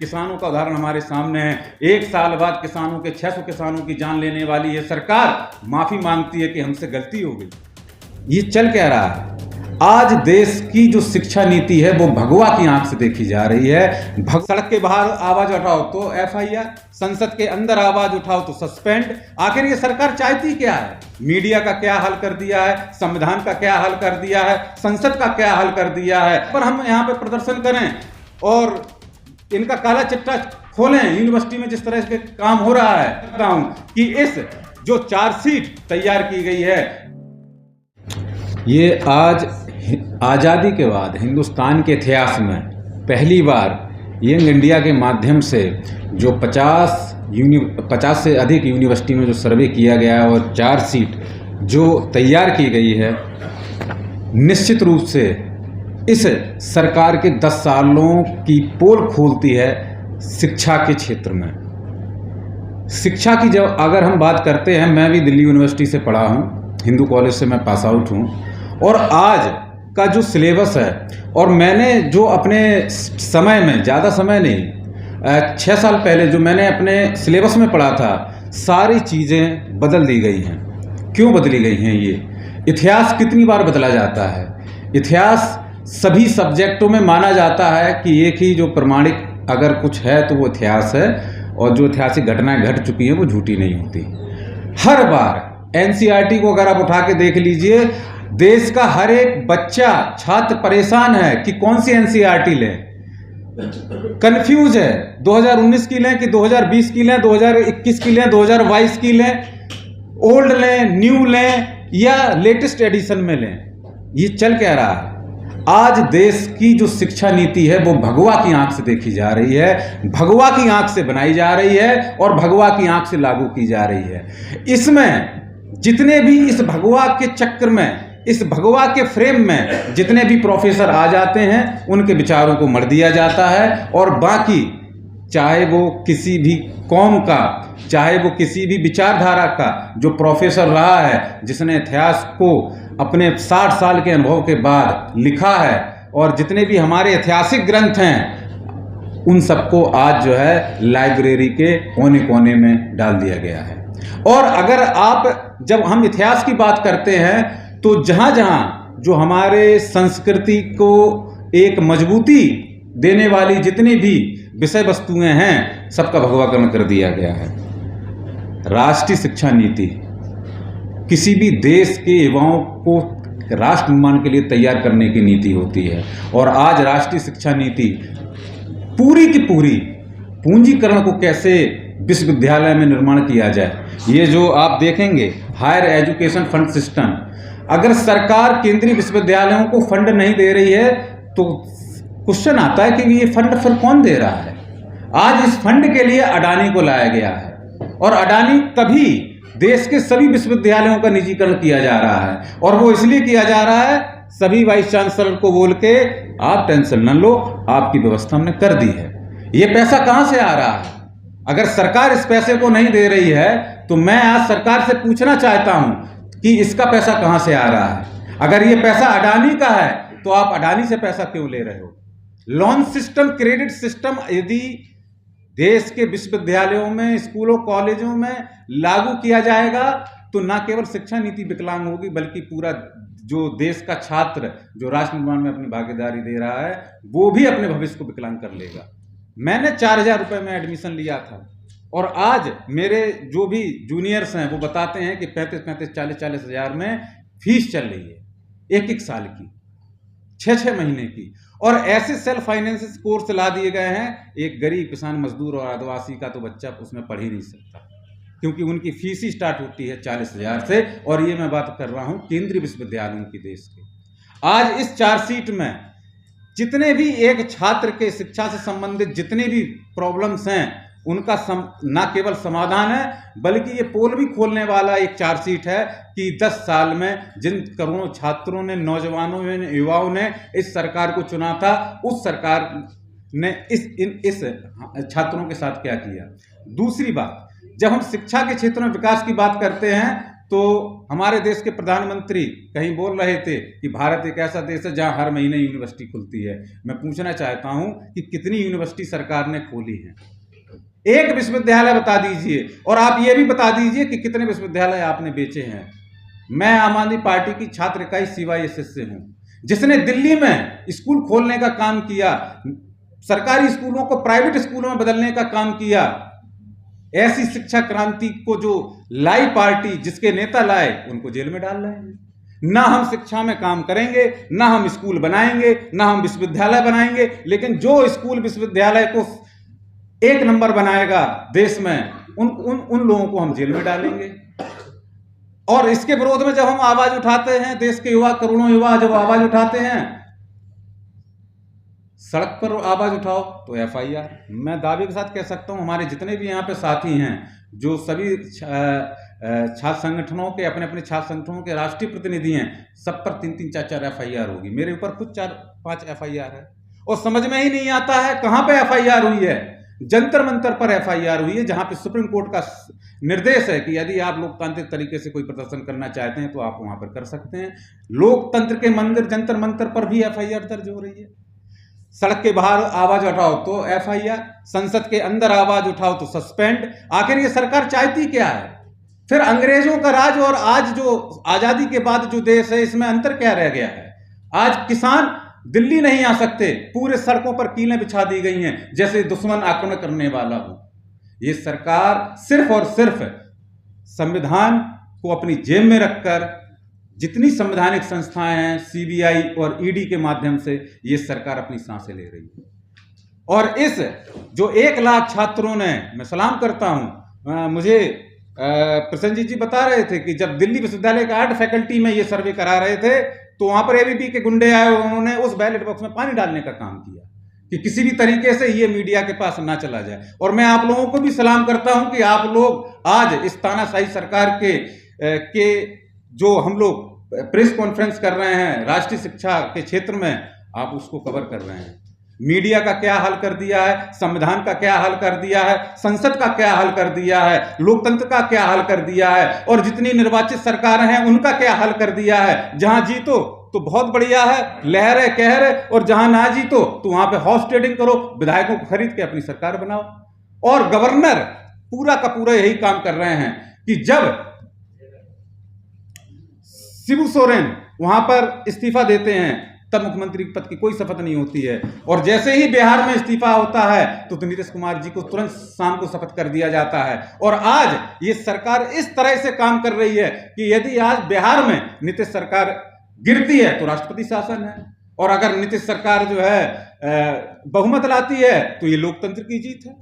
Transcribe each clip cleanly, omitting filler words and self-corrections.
किसानों का उदाहरण हमारे सामने है। एक साल बाद किसानों के 600 किसानों की जान लेने वाली ये सरकार माफी मांगती है कि हमसे गलती हो गई। ये चल क्या रहा है? आज देश की जो शिक्षा नीति है वो भगवा की आंख से देखी जा रही है। सड़क के बाहर आवाज उठाओ तो एफआईआर, संसद के अंदर आवाज उठाओ तो सस्पेंड। आखिर ये सरकार चाहती क्या है? मीडिया का क्या हाल कर दिया है, संविधान का क्या हाल कर दिया है, संसद का क्या हाल कर दिया है। पर हम यहाँ पे प्रदर्शन करें और इनका काला चिट्ठा खोलें। यूनिवर्सिटी में जिस तरह से काम हो रहा है कि इस जो चार्जशीट तैयार की गई है, ये आज आज़ादी के बाद हिंदुस्तान के इतिहास में पहली बार यंग इंडिया के माध्यम से जो 50 से अधिक यूनिवर्सिटी में जो सर्वे किया गया है और चार्जशीट जो तैयार की गई है, निश्चित रूप से इस सरकार के 10 सालों की पोल खोलती है शिक्षा के क्षेत्र में। शिक्षा की जब अगर हम बात करते हैं, मैं भी दिल्ली यूनिवर्सिटी से पढ़ा हूँ, हिंदू कॉलेज से मैं पास आउट हूँ, और आज का जो सिलेबस है और मैंने जो अपने समय में, ज़्यादा समय नहीं, 6 साल पहले जो मैंने अपने सिलेबस में पढ़ा था, सारी चीज़ें बदल दी गई हैं। क्यों बदली गई हैं? ये इतिहास कितनी बार बदला जाता है? इतिहास सभी सब्जेक्टों में माना जाता है कि एक ही जो प्रमाणिक अगर कुछ है तो वो इतिहास है, और जो ऐतिहासिक घटनाएं घट चुकी हैं वो झूठी नहीं होती। हर बार एनसीईआरटी को अगर आप उठा के देख लीजिए, देश का हर एक बच्चा, छात्र परेशान है कि कौन सी एनसीईआरटी लें, कंफ्यूज है। 2019 की लें कि 2020 की लें, 2021 की लें, 2022 की लें, ओल्ड लें, न्यू लें या लेटेस्ट एडिशन में लें। ये चल क्या रहा है? आज देश की जो शिक्षा नीति है वो भगवा की आंख से देखी जा रही है, भगवा की आंख से बनाई जा रही है और भगवा की आंख से लागू की जा रही है। इसमें जितने भी इस भगवा के चक्र में, इस भगवा के फ्रेम में जितने भी प्रोफेसर आ जाते हैं, उनके विचारों को मर दिया जाता है, और बाकी चाहे वो किसी भी कौम का, चाहे वो किसी भी विचारधारा का जो प्रोफेसर रहा है, जिसने इतिहास को अपने 60 साल के अनुभव के बाद लिखा है, और जितने भी हमारे ऐतिहासिक ग्रंथ हैं, उन सबको आज जो है लाइब्रेरी के कोने कोने में डाल दिया गया है। और अगर आप, जब हम इतिहास की बात करते हैं, तो जहाँ जहाँ जो हमारे संस्कृति को एक मजबूती देने वाली जितनी भी विषय वस्तुएं हैं, सबका भगवाकरण कर दिया गया है। राष्ट्रीय शिक्षा नीति किसी भी देश के युवाओं को राष्ट्र निर्माण के लिए तैयार करने की नीति होती है, और आज राष्ट्रीय शिक्षा नीति पूरी की पूरी पूंजीकरण को कैसे विश्वविद्यालय में निर्माण किया जाए, ये जो आप देखेंगे हायर एजुकेशन फंड सिस्टम, अगर सरकार केंद्रीय विश्वविद्यालयों को फंड नहीं दे रही है तो क्वेश्चन आता है कि ये फंड फिर कौन दे रहा है? आज इस फंड के लिए अडानी को लाया गया है, और अडानी तभी देश के सभी विश्वविद्यालयों का निजीकरण किया जा रहा है, और वो इसलिए किया जा रहा है, सभी वाइस चांसलर को बोल के आप टेंशन न लो, आपकी व्यवस्था हमने कर दी है। ये पैसा कहां से आ रहा है? अगर सरकार इस पैसे को नहीं दे रही है तो मैं आज सरकार से पूछना चाहता हूं कि इसका पैसा कहां से आ रहा है? अगर ये पैसा अडानी का है तो आप अडानी से पैसा क्यों ले रहे हो? लोन सिस्टम, क्रेडिट सिस्टम यदि देश के विश्वविद्यालयों में, स्कूलों, कॉलेजों में लागू किया जाएगा तो न केवल शिक्षा नीति विकलांग होगी, बल्कि पूरा जो देश का छात्र जो राष्ट्र निर्माण में अपनी भागीदारी दे रहा है, वो भी अपने भविष्य को विकलांग कर लेगा। मैंने 4000 रुपये में एडमिशन लिया था, और आज मेरे जो भी जूनियर्स हैं वो बताते हैं कि 35-35, 40-40 हज़ार में फीस चल रही है, एक साल की, 6-6 महीने की। और ऐसे सेल्फ फाइनेंस कोर्स ला दिए गए हैं, एक गरीब किसान, मजदूर और आदिवासी का तो बच्चा उसमें पढ़ ही नहीं सकता, क्योंकि उनकी फीस ही स्टार्ट होती है 40 हज़ार से। और ये मैं बात कर रहा हूँ केंद्रीय विश्वविद्यालयों की देश के। आज इस चार्जशीट में जितने भी एक छात्र के शिक्षा से संबंधित जितने भी प्रॉब्लम्स हैं, उनका न केवल समाधान है, बल्कि ये पोल भी खोलने वाला एक चार्जशीट है कि 10 साल में जिन करोड़ों छात्रों ने, नौजवानों ने, युवाओं ने इस सरकार को चुना था, उस सरकार ने इस छात्रों के साथ क्या किया। दूसरी बात, जब हम शिक्षा के क्षेत्र में विकास की बात करते हैं तो हमारे देश के प्रधानमंत्री कहीं बोल रहे थे कि भारत एक ऐसा देश है जहां हर महीने यूनिवर्सिटी खुलती है। मैं पूछना चाहता हूं कि कितनी यूनिवर्सिटी सरकार ने खोली है? एक विश्वविद्यालय बता दीजिए, और आप ये भी बता दीजिए कि कितने विश्वविद्यालय आपने बेचे हैं। मैं आम आदमी पार्टी की छात्र इकाई CYSS से हूं, जिसने दिल्ली में स्कूल खोलने का काम किया, सरकारी स्कूलों को प्राइवेट स्कूलों में बदलने का काम किया। ऐसी शिक्षा क्रांति को जो लाई पार्टी, जिसके नेता लाए, उनको जेल में डाल रहे हैं। ना हम शिक्षा में काम करेंगे, ना हम स्कूल बनाएंगे, ना हम विश्वविद्यालय बनाएंगे, लेकिन जो स्कूल विश्वविद्यालय को एक नंबर बनाएगा देश में, उन लोगों को हम जेल में डालेंगे। और इसके विरोध में जब हम आवाज उठाते हैं, देश के युवा, करोड़ों युवा जब आवाज उठाते हैं, सड़क पर आवाज उठाओ तो FIR। मैं दावे के साथ कह सकता हूं, हमारे जितने भी यहाँ पे साथी हैं, जो सभी छात्र संगठनों के, अपने अपने छात्र संगठनों के राष्ट्रीय प्रतिनिधि हैं, सब पर 3-3, 4-4 FIR होगी। मेरे ऊपर खुद 4-5 FIR है, और समझ में ही नहीं आता है कहां पे FIR हुई है। जंतर मंतर पर FIR हुई है, जहां पे सुप्रीम कोर्ट का निर्देश है कि यदि आप लोकतांत्रिक तरीके से कोई प्रदर्शन करना चाहते हैं तो आप वहां पर कर सकते हैं। लोकतंत्र के मंदिर जंतर मंतर पर भी FIR दर्ज हो रही है। सड़क के बाहर आवाज उठाओ तो FIR, संसद के अंदर आवाज उठाओ तो सस्पेंड। आखिर ये सरकार चाहती क्या है? फिर अंग्रेजों का राज और आज जो आजादी के बाद जो देश है, इसमें अंतर क्या रह गया है? आज किसान दिल्ली नहीं आ सकते, पूरे सड़कों पर कीलें बिछा दी गई हैं, जैसे दुश्मन आक्रमण करने वाला हो। ये सरकार सिर्फ और सिर्फ संविधान को अपनी जेब में रखकर, जितनी संवैधानिक संस्थाएं हैं, CBI और ED के माध्यम से ये सरकार अपनी सांसें ले रही है। और इस जो 1 लाख छात्रों ने, मैं सलाम करता हूं, मुझे प्रसन्नजीत जी बता रहे थे कि जब दिल्ली विश्वविद्यालय के आर्ट फैकल्टी में ये सर्वे करा रहे थे, तो वहां पर ABP के गुंडे आए, उन्होंने उस बैलेट बॉक्स में पानी डालने का काम किया कि किसी भी तरीके से ये मीडिया के पास ना चला जाए। और मैं आप लोगों को भी सलाम करता हूं कि आप लोग आज इस तानाशाही सरकार के जो हम लोग प्रेस कॉन्फ्रेंस कर रहे हैं राष्ट्रीय शिक्षा के क्षेत्र में, आप उसको कवर कर रहे हैं। मीडिया का क्या हाल कर दिया है, संविधान का क्या हाल कर दिया है, संसद का क्या हाल कर दिया है, लोकतंत्र का क्या हाल कर दिया है, और जितनी निर्वाचित सरकारें हैं उनका क्या हाल कर दिया है। जहां जीतो तो बहुत बढ़िया है, लहर है, कहर है, और जहां ना जीतो तो वहां पे हॉर्स ट्रेडिंग करो, विधायकों को खरीद के अपनी सरकार बनाओ। और गवर्नर पूरा का पूरा यही काम कर रहे हैं कि जब शिबू सोरेन वहां पर इस्तीफा देते हैं, तब मुख्यमंत्री पद की कोई शपथ नहीं होती है, और जैसे ही बिहार में इस्तीफा होता है तो नीतीश कुमार जी को तुरंत शाम को शपथ कर दिया जाता है। और आज ये सरकार इस तरह से काम कर रही है कि यदि आज बिहार में नीतीश सरकार गिरती है तो राष्ट्रपति शासन है, और अगर नीतीश सरकार जो है बहुमत लाती है तो ये लोकतंत्र की जीत है।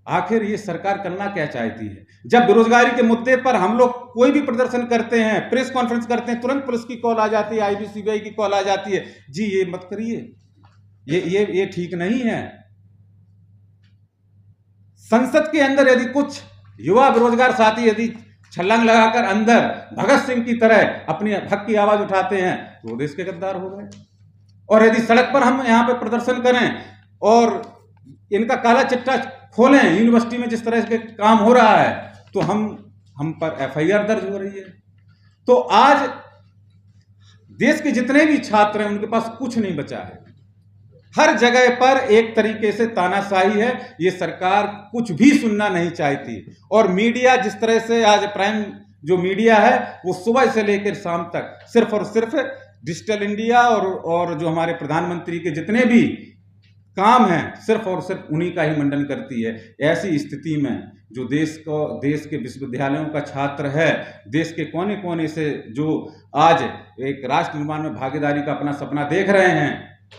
आखिर ये सरकार करना क्या चाहती है? जब बेरोजगारी के मुद्दे पर हम लोग कोई भी प्रदर्शन करते हैं, प्रेस कॉन्फ्रेंस करते हैं, तुरंत पुलिस की कॉल आ जाती है, IB CBI की कॉल आ जाती है, जी ये मत करिए, ये ठीक नहीं है। संसद के अंदर यदि कुछ युवा बेरोजगार साथी यदि छलांग लगाकर अंदर भगत सिंह की तरह अपनी हक की आवाज उठाते हैं तो देश के गद्दार हो गए। और यदि सड़क पर हम यहाँ पे प्रदर्शन करें और इनका काला चिट्ठा खोलें, यूनिवर्सिटी में जिस तरह के काम हो रहा है, तो हम पर FIR दर्ज हो रही है। तो आज देश के जितने भी छात्र हैं उनके पास कुछ नहीं बचा है। हर जगह पर एक तरीके से तानाशाही है, ये सरकार कुछ भी सुनना नहीं चाहती। और मीडिया जिस तरह से आज प्राइम जो मीडिया है वो सुबह से लेकर शाम तक सिर्फ और सिर्फ डिजिटल इंडिया और जो हमारे प्रधानमंत्री के जितने भी काम है सिर्फ और सिर्फ उन्हीं का ही मंडन करती है। ऐसी स्थिति में जो देश के विश्वविद्यालयों का छात्र है, देश के कोने कोने से जो आज एक राष्ट्र निर्माण में भागीदारी का अपना सपना देख रहे हैं,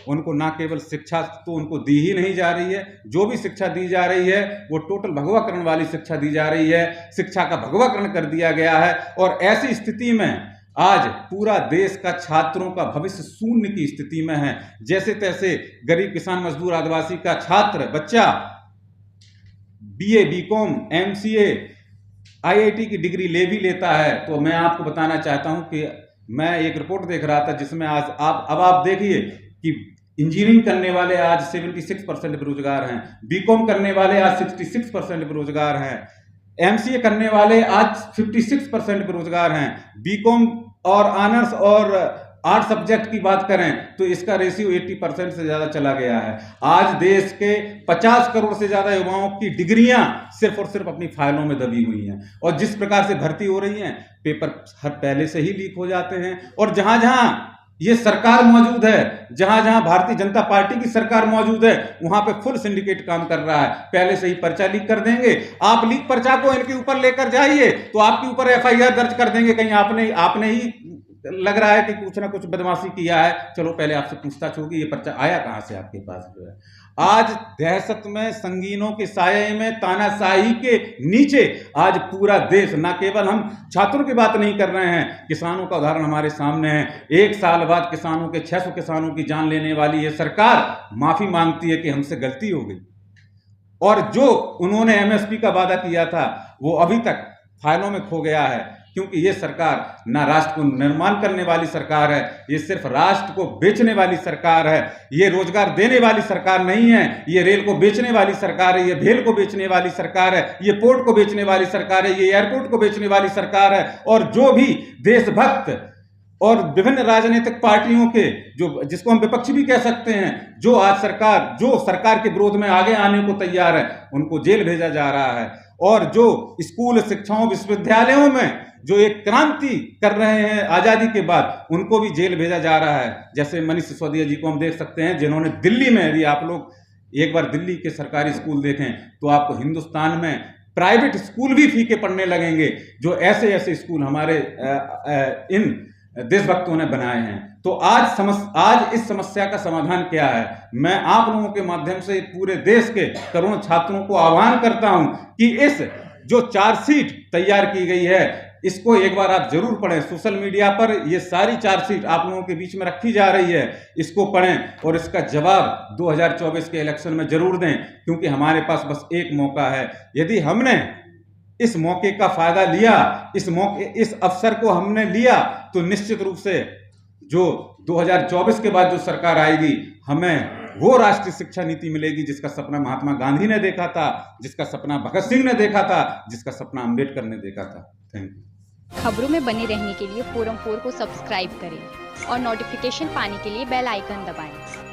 उनको ना केवल शिक्षा तो उनको दी ही नहीं जा रही है, जो भी शिक्षा दी जा रही है वो टोटल भगवाकरण वाली शिक्षा दी जा रही है, शिक्षा का भगवाकरण कर दिया गया है। और ऐसी स्थिति में आज पूरा देश का छात्रों का भविष्य शून्य की स्थिति में है। जैसे तैसे गरीब किसान मजदूर आदिवासी का छात्र बच्चा BA BCom MCA IIT की डिग्री ले भी लेता है। तो मैं आपको बताना चाहता हूं कि मैं एक रिपोर्ट देख रहा था जिसमें आज आप देखिए कि इंजीनियरिंग करने वाले आज 76% बेरोजगार हैं, BCom करने वाले आज 66% बेरोजगार हैं, एमसीए करने वाले आज 56% बेरोजगार हैं। बीकॉम और ऑनर्स और 8 सब्जेक्ट की बात करें तो इसका रेशियो 80% से ज़्यादा चला गया है। आज देश के 50 करोड़ से ज़्यादा युवाओं की डिग्रियां सिर्फ और सिर्फ अपनी फाइलों में दबी हुई हैं, और जिस प्रकार से भर्ती हो रही हैं पेपर हर पहले से ही लीक हो जाते हैं। और जहां जहां ये सरकार मौजूद है, जहां जहां भारतीय जनता पार्टी की सरकार मौजूद है, वहां पे फुल सिंडिकेट काम कर रहा है। पहले से ही पर्चा लीक कर देंगे, आप लीक पर्चा को इनके ऊपर लेकर जाइए तो आपके ऊपर एफआईआर दर्ज कर देंगे, कहीं आपने ही लग रहा है कि कुछ ना कुछ बदमाशी किया है, चलो पहले आपसे पूछताछ होगी, ये पर्चा आया कहां से आपके पास जो है। आज दहशत में, संगीनों के साये में, तानाशाही के नीचे आज पूरा देश, ना केवल हम छात्रों की बात नहीं कर रहे हैं, किसानों का उदाहरण हमारे सामने है। 1 साल बाद किसानों के 600 किसानों की जान लेने वाली ये सरकार माफी मांगती है कि हमसे गलती हो गई, और जो उन्होंने एमएसपी का वादा किया था वो अभी तक फाइलों में खो गया है, क्योंकि ये सरकार ना राष्ट्र को निर्माण करने वाली सरकार है, ये सिर्फ राष्ट्र को बेचने वाली सरकार है। ये रोजगार देने वाली सरकार नहीं है, ये रेल को बेचने वाली सरकार है, ये भेल को बेचने वाली सरकार है, ये पोर्ट को बेचने वाली सरकार है, ये एयरपोर्ट को बेचने वाली सरकार है। और जो भी देशभक्त और विभिन्न राजनीतिक पार्टियों के, जो जिसको हम विपक्ष भी कह सकते हैं, जो आज सरकार के विरोध में आगे आने को तैयार है, उनको जेल भेजा जा रहा है। और जो स्कूल शिक्षाओं विश्वविद्यालयों में जो एक क्रांति कर रहे हैं आजादी के बाद, उनको भी जेल भेजा जा रहा है। जैसे मनीष सिसोदिया जी को हम देख सकते हैं, जिन्होंने दिल्ली में, यदि आप लोग एक बार दिल्ली के सरकारी स्कूल देखें तो आपको हिंदुस्तान में प्राइवेट स्कूल भी फीके पड़ने लगेंगे, जो ऐसे ऐसे स्कूल हमारे इन देशभक्तों ने बनाए हैं। तो आज इस समस्या का समाधान क्या है? मैं आप लोगों के माध्यम से पूरे देश के करोड़ों छात्रों को आह्वान करता हूं कि इस जो चार्जशीट तैयार की गई है, इसको एक बार आप जरूर पढ़ें। सोशल मीडिया पर ये सारी चार्जशीट आप लोगों के बीच में रखी जा रही है, इसको पढ़ें और इसका जवाब 2024 के इलेक्शन में जरूर दें, क्योंकि हमारे पास बस एक मौका है। यदि हमने इस मौके का फायदा लिया, इस अवसर को हमने लिया, तो निश्चित रूप से जो 2024 के बाद जो सरकार आएगी, हमें वो राष्ट्रीय शिक्षा नीति मिलेगी जिसका सपना महात्मा गांधी ने देखा था, जिसका सपना भगत सिंह ने देखा था, जिसका सपना अंबेडकर ने देखा था। Thank you. खबरों में बने रहने के लिए फोरम 4 को सब्सक्राइब करें और नोटिफिकेशन पाने के लिए बेल आइकन दबाएं।